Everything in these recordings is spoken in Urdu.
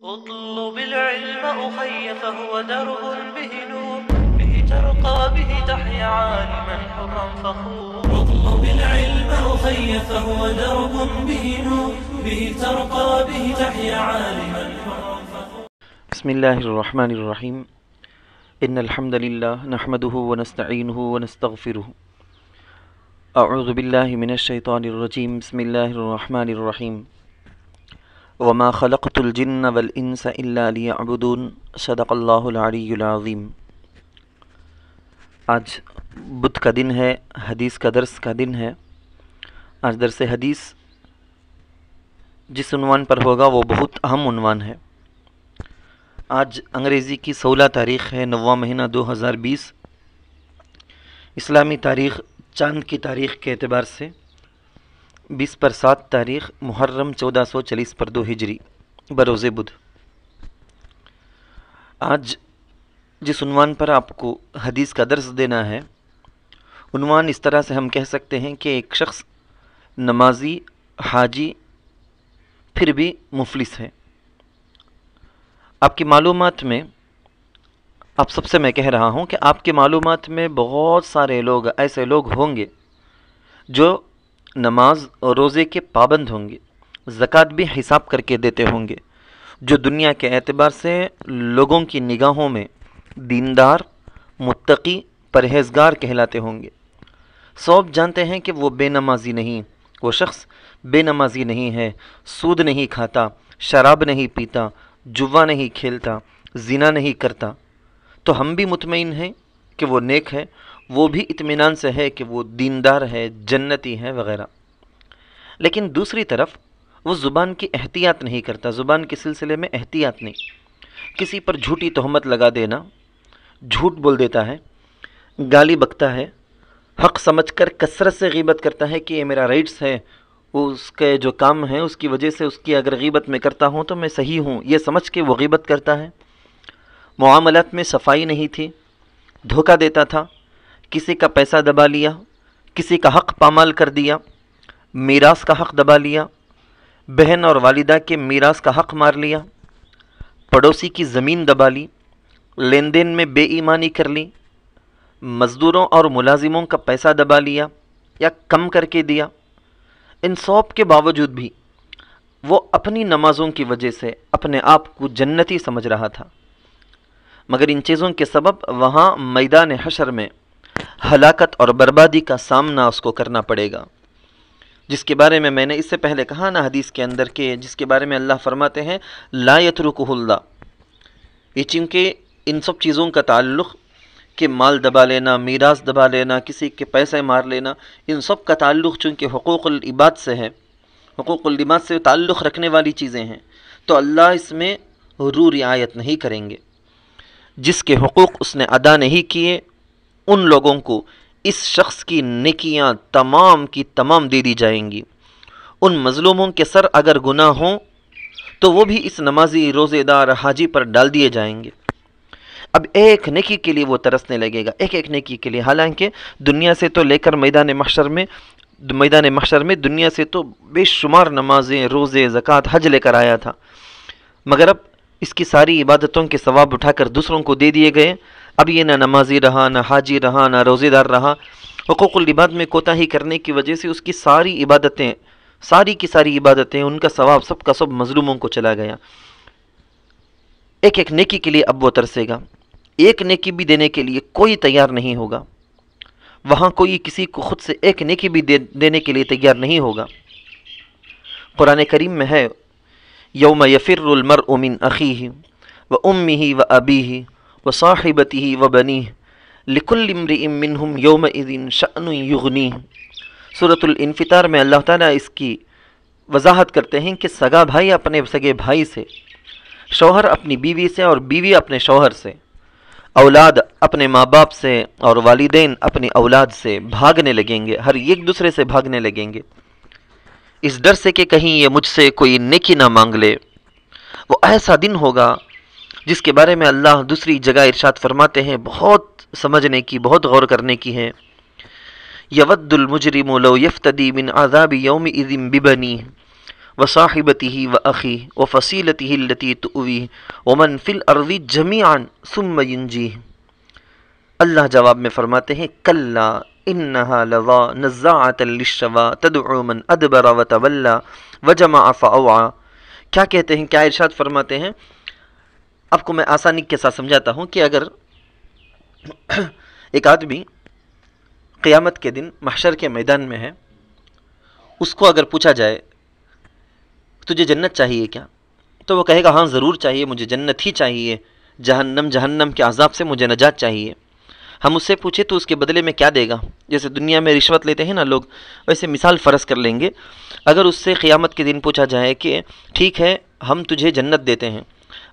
اطلب العلم أخي فهو درب به نور به ترقى به تحيا عالما حرا فخور. اطلب العلم أخي فهو درب به نور به ترقى به تحيا عالما حرا فخور. بسم الله الرحمن الرحيم. إن الحمد لله نحمده ونستعينه ونستغفره. أعوذ بالله من الشيطان الرجيم. بسم الله الرحمن الرحيم. وما خلقت الجن والإنس إلا ليعبدون. صدق اللہ العلی العظیم. آج بدھ کا دن ہے، حدیث کا درس کا دن ہے. آج درس حدیث جس عنوان پر ہوگا وہ بہت اہم عنوان ہے. آج انگریزی کی 16 تاریخ ہے، 9واں مہینہ 2020. اسلامی تاریخ چاند کی تاریخ کے اعتبار سے 20/7 تاریخ محرم 1440 ہجری بروز بدھ. آج جس عنوان پر آپ کو حدیث کا درس دینا ہے، عنوان اس طرح سے ہم کہہ سکتے ہیں کہ ایک شخص نمازی، حاجی، پھر بھی مفلس ہے. آپ کی معلومات میں، آپ سب سے میں کہہ رہا ہوں کہ آپ کی معلومات میں بہت سارے لوگ ایسے لوگ ہوں گے جو نماز اور روزے کے پابند ہوں گے، زکوٰۃ بھی حساب کر کے دیتے ہوں گے، جو دنیا کے اعتبار سے لوگوں کی نگاہوں میں دیندار، متقی، پرہیزگار کہلاتے ہوں گے. سب جانتے ہیں کہ وہ بے نمازی نہیں، وہ شخص بے نمازی نہیں ہے، سود نہیں کھاتا، شراب نہیں پیتا، جوا نہیں کھیلتا، زنا نہیں کرتا. تو ہم بھی مطمئن ہیں کہ وہ نیک ہے، وہ بھی اطمینان سے ہے کہ وہ دیندار ہے، جنتی ہے وغیرہ. لیکن دوسری طرف وہ زبان کی احتیاط نہیں کرتا، زبان کے سلسلے میں احتیاط نہیں. کسی پر جھوٹی تہمت لگا دینا، جھوٹ بول دیتا ہے، گالی بکتا ہے، حق سمجھ کر کثرت سے غیبت کرتا ہے کہ یہ میرا رائٹس ہے، وہ اس کے جو کام ہے اس کی وجہ سے اس کی اگر غیبت میں کرتا ہوں تو میں صحیح ہوں، یہ سمجھ کے وہ غیبت کرتا ہے. معاملات میں صفائی نہیں تھی، دھوکہ دیتا تھا، کسی کا پیسہ دبا لیا، کسی کا حق پامال کر دیا، میراث کا حق دبا لیا، بہن اور والدہ کے میراث کا حق مار لیا، پڑوسی کی زمین دبا لی، لین دین میں بے ایمانی کر لی، مزدوروں اور ملازموں کا پیسہ دبا لیا یا کم کر کے دیا. ان سب کے باوجود بھی وہ اپنی نمازوں کی وجہ سے اپنے آپ کو جنتی سمجھ رہا تھا. مگر ان چیزوں کے سبب وہاں میدان حشر میں ہلاکت اور بربادی کا سامنا اس کو کرنا پڑے گا، جس کے بارے میں نے اس سے پہلے کہا نا حدیث کے اندر کہ جس کے بارے میں اللہ فرماتے ہیں لا یترکہ اللہ. یہ چونکہ ان سب چیزوں کا تعلق کہ مال دبا لینا، میراث دبا لینا، کسی کے پیسے مار لینا، ان سب کا تعلق چونکہ حقوق العباد سے ہے، حقوق العباد سے تعلق رکھنے والی چیزیں ہیں، تو اللہ اس میں رعایت نہیں کریں گے. جس کے حقوق اس نے ادا نہیں کیے ان لوگوں کو اس شخص کی نیکیاں تمام کی تمام دے دی جائیں گی. ان مظلوموں کے سر اگر گناہ ہوں تو وہ بھی اس نمازی، روزے دار، حاجی پر ڈال دیے جائیں گے. اب ایک نیکی کے لیے وہ ترسنے لگے گا، ایک ایک نیکی کے لیے. حالانکہ دنیا سے تو لے کر میدان محشر میں دنیا سے تو بے شمار نمازیں، روزے، زکوٰۃ، حج لے کر آیا تھا، مگر اب اس کی ساری عبادتوں کے ثواب اٹھا کر دوسروں کو دے دیے گئے. اب یہ نہ نمازی رہا، نہ حاجی رہا، نہ روزے دار رہا. حقوق العباد میں کوتاہی کرنے کی وجہ سے اس کی ساری عبادتیں، ساری کی ساری عبادتیں، ان کا ثواب سب کا سب مظلوموں کو چلا گیا. ایک ایک نیکی کے لیے اب وہ ترسے گا. ایک نیکی بھی دینے کے لیے کوئی تیار نہیں ہوگا. وہاں کوئی کسی کو خود سے ایک نیکی بھی دینے کے لیے تیار نہیں ہوگا. قرآن کریم میں ہے یوم یفر المرء من اخیہ وامہ وابیہ وصاحبتہ وبنیہ لکل امرئ منہم یومئذ شأن یغنیہ. سورۃ الانفطار میں اللہ تعالیٰ اس کی وضاحت کرتے ہیں کہ سگا بھائی اپنے سگے بھائی سے، شوہر اپنی بیوی سے اور بیوی اپنے شوہر سے، اولاد اپنے ماں باپ سے اور والدین اپنی اولاد سے بھاگنے لگیں گے، ہر ایک دوسرے سے بھاگنے لگیں گے، اس ڈر سے کہ کہیں یہ مجھ سے کوئی نیکی نہ مانگ لے. وہ ایسا دن ہوگا جس کے بارے میں اللہ دوسری جگہ ارشاد فرماتے ہیں، بہت سمجھنے کی، بہت غور کرنے کی ہے. یود المجرم لو یفتدی من عذاب یومئذ ببنیہ وصاحبته وأخيه وفصيلته التي تؤويه ومن في الأرض جميعا ثم ينجيه۔ اللہ جواب میں فرماتے ہیں کلا انہا لظا نزاعۃ للشوا تدعو من ادبر وتولى وجمع فاوعى۔ کیا کہتے ہیں، کیا ارشاد فرماتے ہیں؟ آپ کو میں آسانی کے ساتھ سمجھاتا ہوں کہ اگر ایک آدمی قیامت کے دن محشر کے میدان میں ہے، اس کو اگر پوچھا جائے تجھے جنت چاہیے کیا، تو وہ کہے گا ہاں ضرور چاہیے، مجھے جنت ہی چاہیے، جہنم کے عذاب سے مجھے نجات چاہیے۔ ہم اس سے پوچھے تو اس کے بدلے میں کیا دے گا؟ جیسے دنیا میں رشوت لیتے ہیں نا لوگ، ویسے مثال فرض کر لیں گے، اگر اس سے قیامت کے دن پوچھا جائے کہ ٹھیک ہے ہم تجھے جنت دیتے ہیں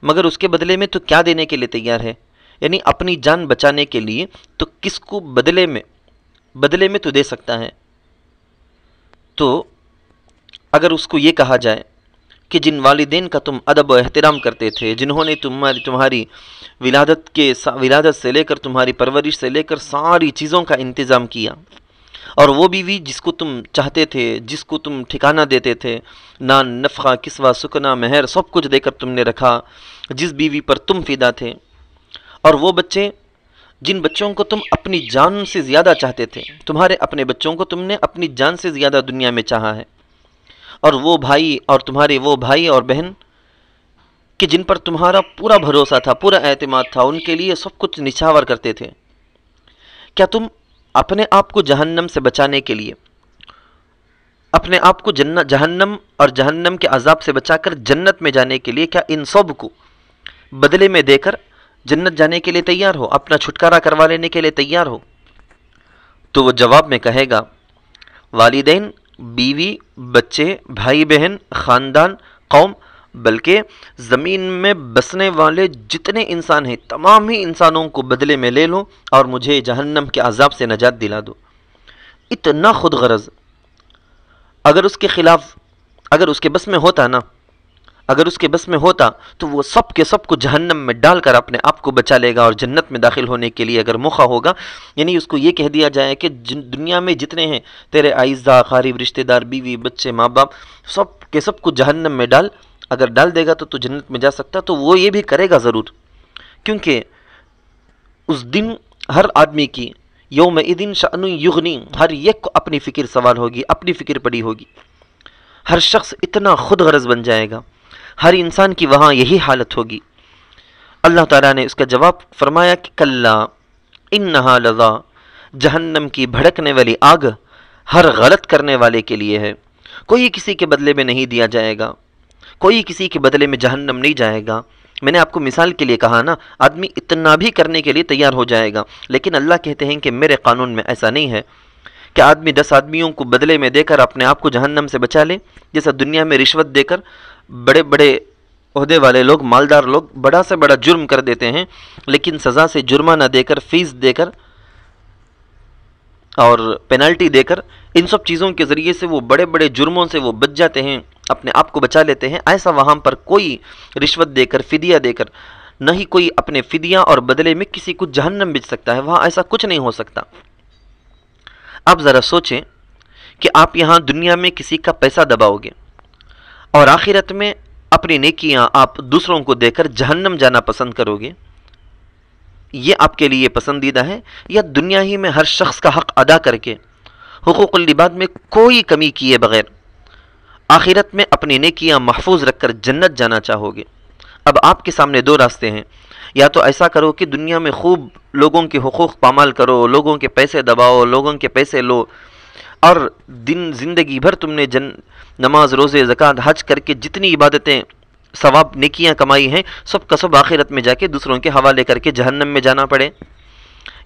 مگر اس کے بدلے میں تو کیا دینے کے لیے تیار ہے، یعنی اپنی جان بچانے کے لیے تو کس کو بدلے میں تو دے سکتا ہے؟ تو اگر اس کو یہ کہا جائے کہ جن والدین کا تم ادب و احترام کرتے تھے، جنہوں نے تمہاری ولادت سے لے کر تمہاری پرورش سے لے کر ساری چیزوں کا انتظام کیا، اور وہ بیوی جس کو تم چاہتے تھے، جس کو تم ٹھکانہ دیتے تھے، نان نفقہ کسوہ سکنا مہر سب کچھ دے کر تم نے رکھا، جس بیوی پر تم فدا تھے، اور وہ بچے جن بچوں کو تم اپنی جان سے زیادہ چاہتے تھے، تمہارے اپنے بچوں کو تم نے اپنی جان سے زیادہ دنیا میں چاہا ہے، اور وہ بھائی اور تمہارے وہ بھائی اور بہن کہ جن پر تمہارا پورا بھروسہ تھا، پورا اعتماد تھا، ان کے لیے سب کچھ نچھاور کرتے تھے، کیا تم اپنے آپ کو جہنم سے بچانے کے لیے، اپنے آپ کو جہنم اور جہنم کے عذاب سے بچا کر جنت میں جانے کے لیے، کیا ان سب کو بدلے میں دے کر جنت جانے کے لیے تیار ہو، اپنا چھٹکارا کروا لینے کے لیے تیار ہو؟ تو وہ جواب میں کہے گا والدین، بیوی، بچے، بھائی بہن، خاندان، قوم، بلکہ زمین میں بسنے والے جتنے انسان ہیں تمام ہی انسانوں کو بدلے میں لے لو اور مجھے جہنم کے عذاب سے نجات دلا دو۔ اتنا خود غرض اگر اس کے خلاف، اگر اس کے بس میں ہوتا نا، اگر اس کے بس میں ہوتا تو وہ سب کے سب کو جہنم میں ڈال کر اپنے آپ کو بچا لے گا، اور جنت میں داخل ہونے کے لیے اگر موقع ہوگا، یعنی اس کو یہ کہہ دیا جائے کہ دنیا میں جتنے ہیں تیرے اعزا اقارب رشتہ دار، بیوی بچے ماں باپ، سب کے سب کو جہنم میں ڈال، اگر ڈال دے گا تو جنت میں جا سکتا، تو وہ یہ بھی کرے گا ضرور، کیونکہ اس دن ہر آدمی کی یومئذ شأن یغنی، ہر ایک کو اپنی فکر سوال ہوگی، اپنی فکر پڑی ہوگی، ہر شخص اتنا خود غرض بن جائے گا، ہر انسان کی وہاں یہی حالت ہوگی۔ اللہ تعالیٰ نے اس کا جواب فرمایا کہ کلا انہا لظا، جہنم کی بھڑکنے والی آگ ہر غلط کرنے والے کے لیے ہے، کوئی کسی کے بدلے میں نہیں دیا جائے گا، کوئی کسی کے بدلے میں جہنم نہیں جائے گا۔ میں نے آپ کو مثال کے لیے کہا نا، آدمی اتنا بھی کرنے کے لیے تیار ہو جائے گا، لیکن اللہ کہتے ہیں کہ میرے قانون میں ایسا نہیں ہے کہ آدمی 10 آدمیوں کو بدلے میں دے کر اپنے آپ کو جہنم سے بچا لے، جیسا دنیا میں رشوت دے کر بڑے بڑے عہدے والے لوگ، مالدار لوگ بڑا سے بڑا جرم کر دیتے ہیں، لیکن سزا سے جرمانہ دے کر، فیس دے کر اور پینالٹی دے کر، ان سب چیزوں کے ذریعے سے وہ بڑے بڑے جرموں سے وہ بچ جاتے ہیں، اپنے آپ کو بچا لیتے ہیں۔ ایسا وہاں پر کوئی رشوت دے کر، فدیہ دے کر، نہ ہی کوئی اپنے فدیہ اور بدلے میں کسی کو جہنم بھیج سکتا ہے، وہاں ایسا کچھ نہیں ہو سکتا۔ اب ذرا سوچیں کہ آپ یہاں دنیا میں کسی کا پیسہ دباؤ گے اور آخرت میں اپنی نیکیاں آپ دوسروں کو دے کر جہنم جانا پسند کرو گے، یہ آپ کے لیے پسندیدہ ہے؟ یا دنیا ہی میں ہر شخص کا حق ادا کر کے، حقوق العباد میں کوئی کمی کیے بغیر، آخرت میں اپنی نیکیاں محفوظ رکھ کر جنت جانا چاہو گے؟ اب آپ کے سامنے 2 راستے ہیں، یا تو ایسا کرو کہ دنیا میں خوب لوگوں کے حقوق پامال کرو، لوگوں کے پیسے دباؤ، لوگوں کے پیسے لو، اور زندگی بھر تم نے نماز، روزے، زکوٰۃ، حج کر کے جتنی عبادتیں، ثواب، نیکیاں کمائی ہیں، سب کا سب آخرت میں جا کے دوسروں کے حوالے کر کے جہنم میں جانا پڑے۔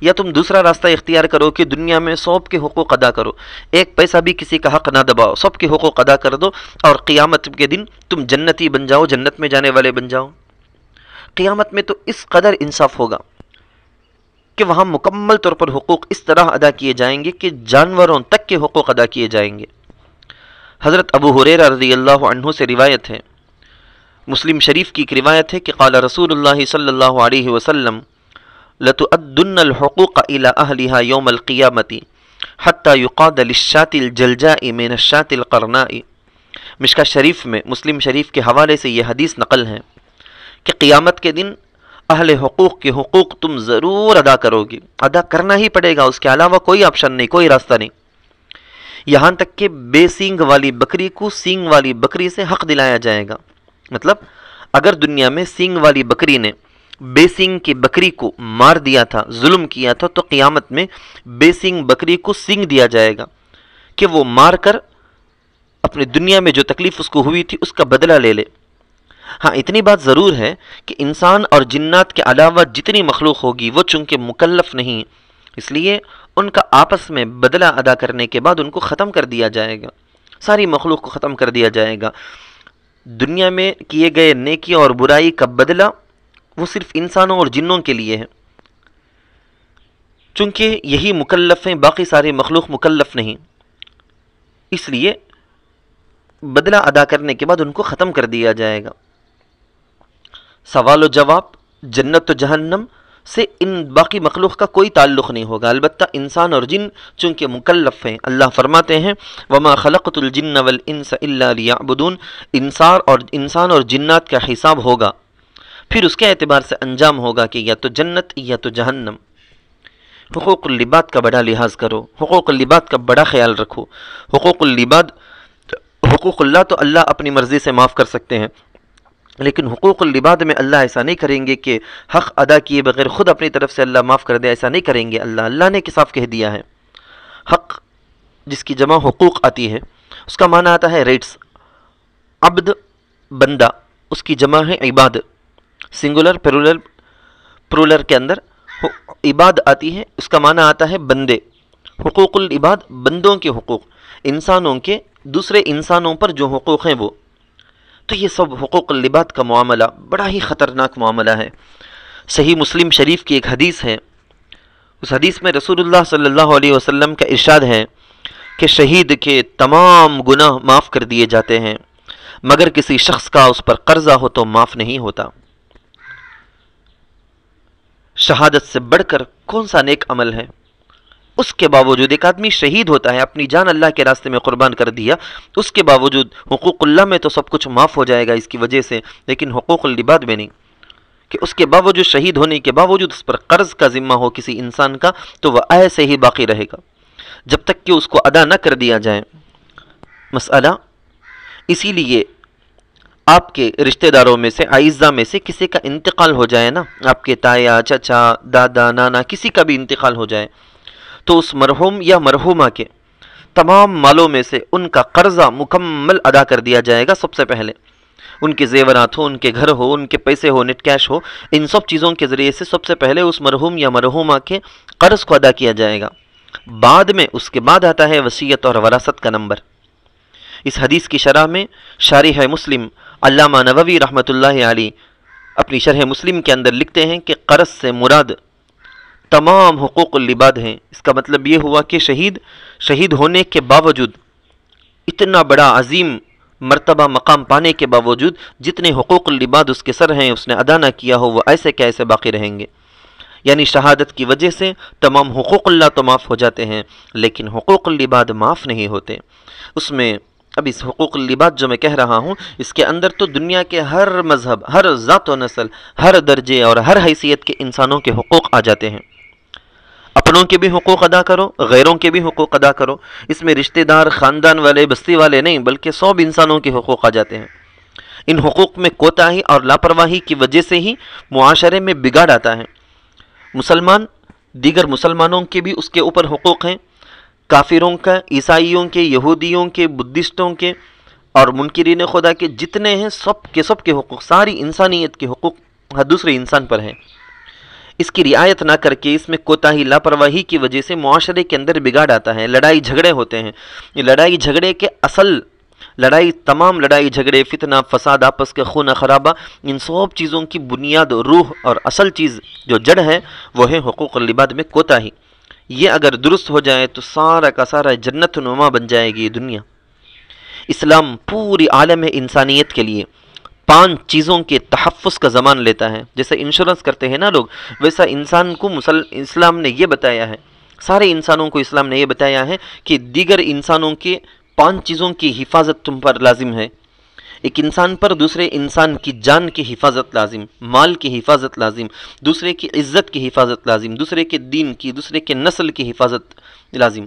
یا تم دوسرا راستہ اختیار کرو کہ دنیا میں سب کے حقوق ادا کرو، ایک پیسہ بھی کسی کا حق نہ دباؤ، سب کے حقوق ادا کر دو، اور قیامت کے دن تم جنتی بن جاؤ، جنت میں جانے والے بن جاؤ۔ قیامت میں تو اس قدر انصاف ہوگا کہ وہاں مکمل طور پر حقوق اس طرح ادا کیے جائیں گے کہ جانوروں تک کے حقوق ادا کیے جائیں گے۔ حضرت ابو ہریرہ رضی اللہ عنہ سے روایت ہے، مسلم شریف کی ایک روایت ہے کہ قال رسول اللہ صلی اللہ علیہ وسلم لَتُؤَدُّنَّ الْحُقُوقَ إِلَىٰ أَهْلِهَا يَوْمَ الْقِيَامَةِ حَتَّى يُقَادَ لِلشَّاةِ الْجَلْجَاءِ مِنَ الشَّاةِ الْقَرْنَاءِ مشکات شریف میں مسلم شریف کے حوالے سے یہ حدیث نقل ہے کہ قیامت کے دن اہل حقوق کے حقوق تم ضرور ادا کرو گی، ادا کرنا ہی پڑے گا، اس کے علاوہ کوئی آپشن نہیں، کوئی راستہ نہیں۔ یہاں تک کہ بے سینگ والی بکری کو سینگ والی بکری سے حق دلایا جائے گا۔ مطلب اگر دنیا میں سینگ والی بکری نے بے سینگ کی بکری کو مار دیا تھا، ظلم کیا تھا، تو قیامت میں بے سینگ بکری کو سینگ دیا جائے گا کہ وہ مار کر اپنی دنیا میں جو تکلیف اس کو ہوئی تھی اس کا بدلہ لے لے۔ ہاں اتنی بات ضرور ہے کہ انسان اور جنات کے علاوہ جتنی مخلوق ہوگی وہ چونکہ مکلف نہیں، اس لیے ان کا آپس میں بدلہ ادا کرنے کے بعد ان کو ختم کر دیا جائے گا، ساری مخلوق کو ختم کر دیا جائے گا۔ دنیا میں کیے گئے نیکی اور برائی کا بدلہ وہ صرف انسانوں اور جنوں کے لیے ہے، چونکہ یہی مکلف ہیں، باقی سارے مخلوق مکلف نہیں، اس لیے بدلہ ادا کرنے کے بعد ان کو ختم کر دیا جائے گا۔ سوال و جواب، جنت و جہنم سے ان باقی مخلوق کا کوئی تعلق نہیں ہوگا، البتہ انسان اور جن چونکہ مکلف ہیں۔ اللہ فرماتے ہیں وَمَا خَلَقْتُ الْجِنَّ وَالْإِنسَ إِلَّا لِيَعْبُدُونَ، انسان اور جنات کا حساب ہوگا، پھر اس کے اعتبار سے انجام ہوگا کہ یا تو جنت یا تو جہنم۔ حقوق اللباد کا بڑا لحاظ کرو، حقوق اللباد کا بڑا خیال رکھو۔ حقوق اللباد، حقوق اللہ تو اللہ اپنی مرضی سے معاف کر سکتے ہیں، لیکن حقوق اللباد میں اللہ ایسا نہیں کریں گے کہ حق ادا کیے بغیر خود اپنی طرف سے اللہ معاف کر دے، ایسا نہیں کریں گے۔ اللہ نے صاف کہہ دیا ہے، حق جس کی جمع حقوق آتی ہے اس کا معنی آتا ہے ریٹس، عبد بندہ، اس کی جمع ہے عباد، سنگولر پرولر کے اندر عباد آتی ہے، اس کا معنی آتا ہے بندے۔ حقوق العباد بندوں کے حقوق، انسانوں کے دوسرے انسانوں پر جو حقوق ہیں وہ، تو یہ سب حقوق اللباد کا معاملہ بڑا ہی خطرناک معاملہ ہے۔ صحیح مسلم شریف کی ایک حدیث ہے، اس حدیث میں رسول اللہ صلی اللہ علیہ وسلم کا ارشاد ہے کہ شہید کے تمام گناہ معاف کر دیے جاتے ہیں مگر کسی شخص کا اس پر قرضہ ہو تو معاف نہیں ہوتا۔ شہادت سے بڑھ کر کون سا نیک عمل ہے؟ اس کے باوجود ایک آدمی شہید ہوتا ہے، اپنی جان اللہ کے راستے میں قربان کر دیا، اس کے باوجود حقوق اللہ میں تو سب کچھ معاف ہو جائے گا اس کی وجہ سے، لیکن حقوق اللباد میں نہیں، کہ اس کے باوجود شہید ہونے کے باوجود اس پر قرض کا ذمہ ہو کسی انسان کا تو وہ ایسے ہی باقی رہے گا جب تک کہ اس کو ادا نہ کر دیا جائے۔ مسئلہ اسی لیے آپ کے رشتہ داروں میں سے، اعزاء میں سے کسی کا انتقال ہو جائے نا، آپ کے تایا، چچا، دادا، نانا، کسی کا بھی انتقال ہو جائے تو اس مرحوم یا مرحومہ کے تمام مالوں میں سے ان کا قرضہ مکمل ادا کر دیا جائے گا۔ سب سے پہلے ان کے زیورات ہو، ان کے گھر ہو، ان کے پیسے ہو، نیٹ کیش ہو، ان سب چیزوں کے ذریعے سے سب سے پہلے اس مرحوم یا مرحومہ کے قرض کو ادا کیا جائے گا۔ بعد میں اس کے بعد آتا ہے وصیت اور وراثت کا نمبر۔ اس حدیث کی شرح میں شارح مسلم علامہ نووی رحمۃ اللہ علیہ اپنی شرح مسلم کے اندر لکھتے ہیں کہ قرض سے مراد تمام حقوق اللباد ہیں۔ اس کا مطلب یہ ہوا کہ شہید ہونے کے باوجود، اتنا بڑا عظیم مرتبہ مقام پانے کے باوجود جتنے حقوق اللباد اس کے سر ہیں اس نے ادا نہ کیا ہو، وہ ایسے کیسے باقی رہیں گے؟ یعنی شہادت کی وجہ سے تمام حقوق اللہ تو معاف ہو جاتے ہیں لیکن حقوق اللباد معاف نہیں ہوتے۔ اس میں اب اس حقوق اللباد جو میں کہہ رہا ہوں اس کے اندر تو دنیا کے ہر مذہب، ہر ذات و نسل، ہر درجے اور ہر حیثیت کے انسانوں کے حقوق آ جاتے ہیں۔ اپنوں کے بھی حقوق ادا کرو، غیروں کے بھی حقوق ادا کرو۔ اس میں رشتہ دار، خاندان والے، بستی والے نہیں بلکہ سب انسانوں کے حقوق آ جاتے ہیں۔ ان حقوق میں کوتاہی اور لاپرواہی کی وجہ سے ہی معاشرے میں بگاڑ آتا ہے۔ مسلمان دیگر مسلمانوں کے بھی اس کے اوپر حقوق ہیں، کافروں کا، عیسائیوں کے، یہودیوں کے، بدھسٹوں کے اور منکرین خدا کے جتنے ہیں سب کے حقوق، ساری انسانیت کے حقوق ہر دوسرے انسان پر ہیں۔ اس کی رعایت نہ کر کے، اس میں کوتاہی، لاپرواہی کی وجہ سے معاشرے کے اندر بگاڑ آتا ہے، لڑائی جھگڑے ہوتے ہیں۔ یہ لڑائی جھگڑے کے تمام لڑائی جھگڑے، فتنہ، فساد، آپس کے خون خرابہ، ان سب چیزوں کی بنیاد، روح اور اصل چیز جو جڑ ہے وہ ہے حقوق اللباد میں کوتاہی۔ یہ اگر درست ہو جائے تو سارا کا سارا جنت نما بن جائے گی یہ دنیا۔ اسلام پوری عالم انسانیت کے لیے 5 چیزوں کے تحفظ کا ضمان لیتا ہے۔ جیسے انشورنس کرتے ہیں نا لوگ، ویسا انسان کو اسلام نے یہ بتایا ہے، سارے انسانوں کو اسلام نے یہ بتایا ہے کہ دیگر انسانوں کے 5 چیزوں کی حفاظت تم پر لازم ہے۔ ایک انسان پر دوسرے انسان کی جان کی حفاظت لازم، مال کی حفاظت لازم، دوسرے کی عزت کی حفاظت لازم، دوسرے کے دین کی، دوسرے کے نسل کی حفاظت لازم۔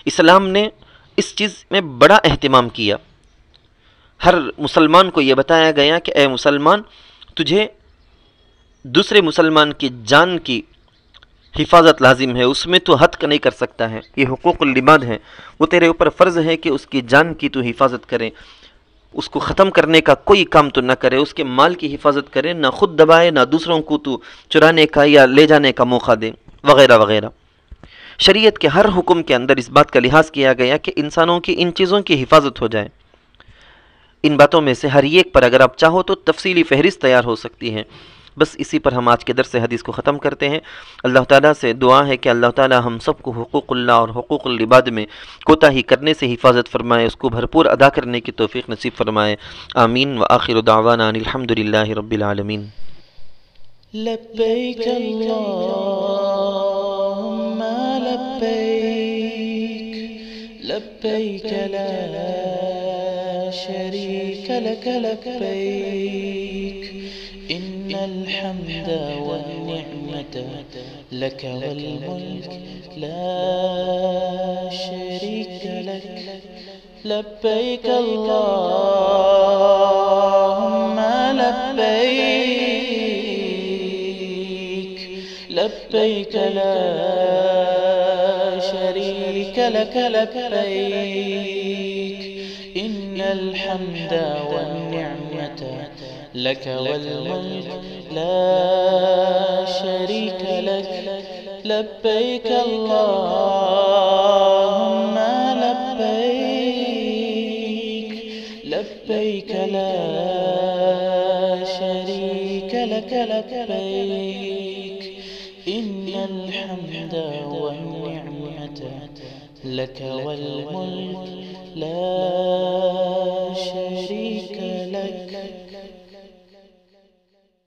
اسلام نے اس چیز میں بڑا اہتمام کیا۔ ہر مسلمان کو یہ بتایا گیا کہ اے مسلمان، تجھے دوسرے مسلمان کی جان کی حفاظت لازم ہے، اس میں تو حد نہیں کر سکتا ہے، یہ حقوق العباد ہے، وہ تیرے اوپر فرض ہے کہ اس کی جان کی تو حفاظت کرے، اس کو ختم کرنے کا کوئی کام تو نہ کرے، اس کے مال کی حفاظت کرے، نہ خود دبائے، نہ دوسروں کو تو چرانے کا یا لے جانے کا موقع دے، وغیرہ وغیرہ۔ شریعت کے ہر حکم کے اندر اس بات کا لحاظ کیا گیا کہ انسانوں کی ان چیزوں کی حفاظت ہو جائے۔ ان باتوں میں سے ہر ایک پر اگر آپ چاہو تو تفصیلی فہرست تیار ہو سکتی ہے۔ بس اسی پر ہم آج کے درس حدیث کو ختم کرتے ہیں۔ اللہ تعالیٰ سے دعا ہے کہ اللہ تعالیٰ ہم سب کو حقوق اللہ اور حقوق العباد میں کوتاہی کرنے سے حفاظت فرمائے، اس کو بھرپور ادا کرنے کی توفیق نصیب فرمائے۔ آمین وآخر دعوانا ان الحمد للہ رب العالمین۔ لبيك اللهم لبيك، لبيك لا شريك لك لبيك، إن الحمد والنعمة لك والملك لا شريك لك، لبيك اللهم لبيك، لبيك لا شريك لك لبيك، إن الحمد والنعمة لك والملك لا شريك لك، لبيك اللهم لبيك، لبيك لا شريك لك لبيك، إن الحمد والنعمة لك والملك لا شريك